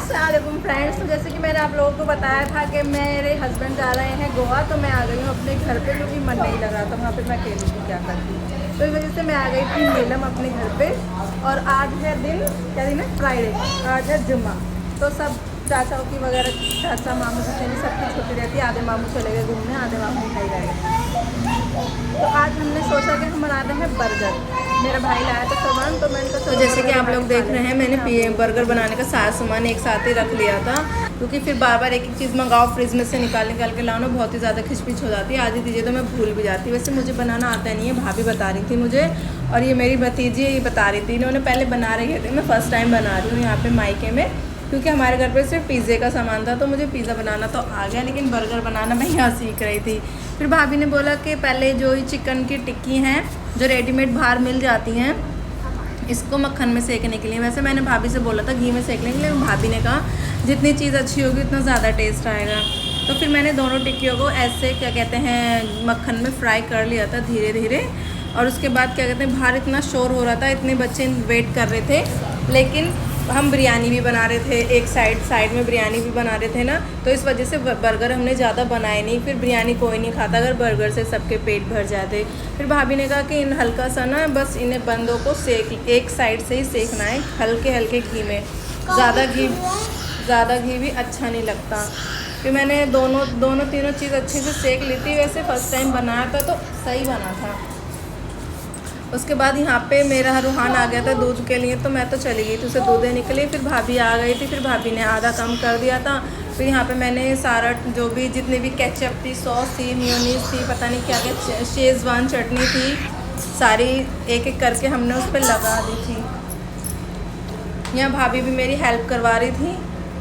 अस्सलाम वालेकुम फ्रेंड्स। तो जैसे कि मैंने आप लोगों को बताया था कि मेरे हस्बैंड जा रहे हैं गोवा, तो मैं आ गई हूँ अपने घर पे क्योंकि मन नहीं लग रहा था वहाँ पे मैं अकेली थी, क्या करती। तो इस वजह से मैं आ गई थी नीलम अपने घर पे। और आज है दिन, क्या दिन है, फ्राइडे, आज है जुम्मा। तो सब चाचाओं की वगैरह, चाचा मामू जितने भी सबकी छुट्टी रहती है। आधे मामू चले गए घूमने, आधे मामू नहीं गए। तो आज हमने सोचा कि हम बनाते हैं बर्गर। मेरा भाई लाया था सामान, तो मैंने तो जैसे कि आप लोग देख रहे हैं, मैंने बर्गर बनाने का सारा सामान एक साथ ही रख लिया था, क्योंकि फिर बार बार एक एक चीज़ मंगाओ, फ्रिज में से निकाल के लाओ ना, बहुत ही ज़्यादा खिचपिच हो जाती है। आधी चीज़ें तो मैं भूल भी जाती। वैसे मुझे बनाना आता नहीं है, भाभी बता रही थी मुझे, और ये मेरी भतीजी ये बता रही थी। इन्होंने पहले बना रहे थे, मैं फ़र्स्ट टाइम बना रही हूँ यहाँ पे मायके में, क्योंकि हमारे घर पे सिर्फ पिज़्ज़े का सामान था। तो मुझे पिज़्ज़ा बनाना तो आ गया, लेकिन बर्गर बनाना मैं यहाँ सीख रही थी। फिर भाभी ने बोला कि पहले जो ये चिकन की टिक्की हैं, जो रेडीमेड बाहर मिल जाती हैं, इसको मक्खन में सेकने के लिए। वैसे मैंने भाभी से बोला था घी में सेकने के लिए, भाभी ने कहा जितनी चीज़ अच्छी होगी उतना ज़्यादा टेस्ट आएगा। तो फिर मैंने दोनों टिक्कियों को ऐसे, क्या कहते हैं, मक्खन में फ्राई कर लिया था धीरे धीरे। और उसके बाद, क्या कहते हैं, बाहर इतना शोर हो रहा था, इतने बच्चे वेट कर रहे थे, लेकिन हम बिरयानी भी बना रहे थे, एक साइड में बिरयानी भी बना रहे थे ना, तो इस वजह से बर्गर हमने ज़्यादा बनाए नहीं। फिर बिरयानी कोई नहीं खाता अगर बर्गर से सबके पेट भर जाते। फिर भाभी ने कहा कि इन हल्का सा ना, बस इन्हें बंदों को एक साइड से ही सेकना है, हल्के हल्के घी में। ज़्यादा घी भी अच्छा नहीं लगता। फिर मैंने दोनों तीनों चीज़ अच्छे से सेक ली थी। वैसे फ़र्स्ट टाइम बनाया था तो सही बना था। उसके बाद यहाँ पे मेरा रूहान आ गया था दूध के लिए, तो मैं तो चली गई थी उसे दूध देने के लिए। फिर भाभी आ गई थी, फिर भाभी ने आधा कम कर दिया था। फिर यहाँ पे मैंने सारा जो भी, जितने भी केचप थी, सॉस थी, मेयोनीज़ थी, पता नहीं क्या क्या, शेज़वान चटनी थी, सारी एक एक करके हमने उस पर लगा दी थी। यहाँ भाभी भी मेरी हेल्प करवा रही थी,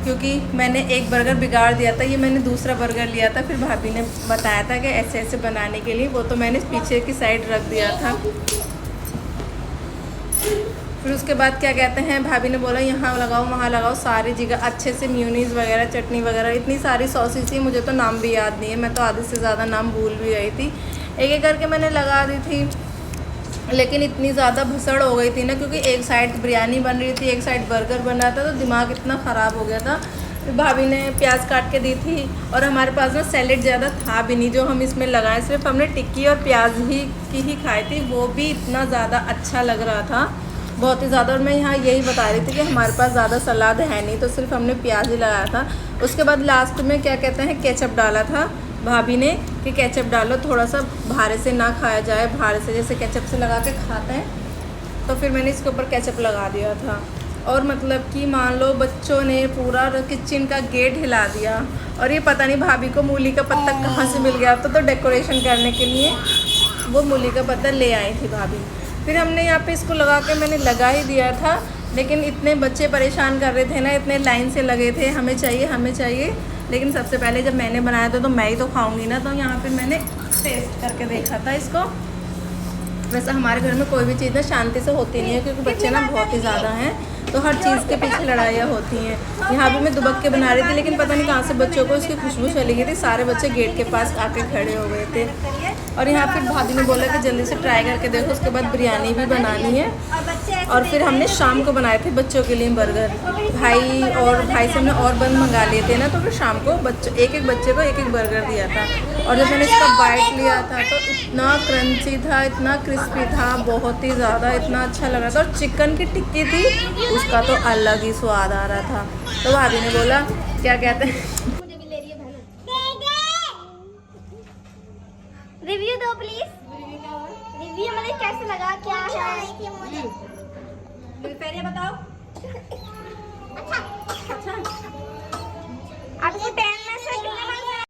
क्योंकि मैंने एक बर्गर बिगाड़ दिया था, ये मैंने दूसरा बर्गर लिया था। फिर भाभी ने बताया था कि ऐसे ऐसे बनाने के लिए, वो तो मैंने पीछे की साइड रख दिया था। फिर उसके बाद, क्या कहते हैं, भाभी ने बोला यहाँ लगाओ वहाँ लगाओ, सारी जगह अच्छे से मेयोनीज़ वगैरह, चटनी वगैरह, इतनी सारी सॉसेस थी, मुझे तो नाम भी याद नहीं है, मैं तो आधे से ज़्यादा नाम भूल भी गई थी। एक एक करके मैंने लगा दी थी, लेकिन इतनी ज़्यादा भसड़ हो गई थी ना, क्योंकि एक साइड बिरयानी बन रही थी, एक साइड बर्गर बन रहा था, तो दिमाग इतना ख़राब हो गया था। फिर भाभी ने प्याज काट के दी थी, और हमारे पास ना सैलेड ज़्यादा था भी नहीं जो हम इसमें लगाएं, सिर्फ हमने टिक्की और प्याज ही खाई थी, वो भी इतना ज़्यादा अच्छा लग रहा था, बहुत ही ज़्यादा। और मैं यहाँ यही बता रही थी कि हमारे पास ज़्यादा सलाद है नहीं, तो सिर्फ हमने प्याज ही लगाया था। उसके बाद लास्ट में, क्या कहते हैं, केचप डाला था भाभी ने, कि केचप डालो, थोड़ा सा भारे से ना खाया जाए, भारे से जैसे केचप से लगा के खाते हैं। तो फिर मैंने इसके ऊपर केचप लगा दिया था, और मतलब कि मान लो बच्चों ने पूरा किचन का गेट हिला दिया। और ये पता नहीं भाभी को मूली का पत्ता कहाँ से मिल गया, तो डेकोरेशन करने के लिए वो मूली का पत्ता ले आई थी भाभी। फिर हमने यहाँ पे इसको लगा के मैंने लगा ही दिया था, लेकिन इतने बच्चे परेशान कर रहे थे ना, इतने लाइन से लगे थे, हमें चाहिए। लेकिन सबसे पहले जब मैंने बनाया था तो मैं ही तो खाऊंगी ना, तो यहाँ पे मैंने टेस्ट करके देखा था इसको। वैसे हमारे घर में कोई भी चीज़ ना शांति से होती नहीं है, क्योंकि बच्चे ना बहुत ही ज़्यादा हैं, तो हर चीज़ के पीछे लड़ाइयाँ होती हैं। यहाँ भी मैं दुबक के बना रही थी, लेकिन पता नहीं कहाँ से बच्चों को इसकी खुशबू चली गई थी, सारे बच्चे गेट के पास आके खड़े हो गए थे। और यहाँ फिर भाभी ने बोला कि जल्दी से ट्राई करके देखो, उसके बाद बिरयानी भी बनानी है। और फिर हमने शाम को बनाए थे बच्चों के लिए बर्गर, भाई से हमने और बंद मंगा लिए थे ना, तो फिर शाम को एक एक बच्चे को एक एक बर्गर दिया था। और जब मैंने इसका बाइट लिया था तो इतना क्रंची था, इतना क्रिस्पी था, बहुत ही ज़्यादा, इतना अच्छा लग रहा था। और चिकन की टिक्की थी, उसका तो अलग ही स्वाद आ रहा था। तो भाभी ने बोला, क्या कहते हैं, रिव्यू दो प्लीज। रिव्यू मतलब कैसे लगा, क्या है? पहले बताओ।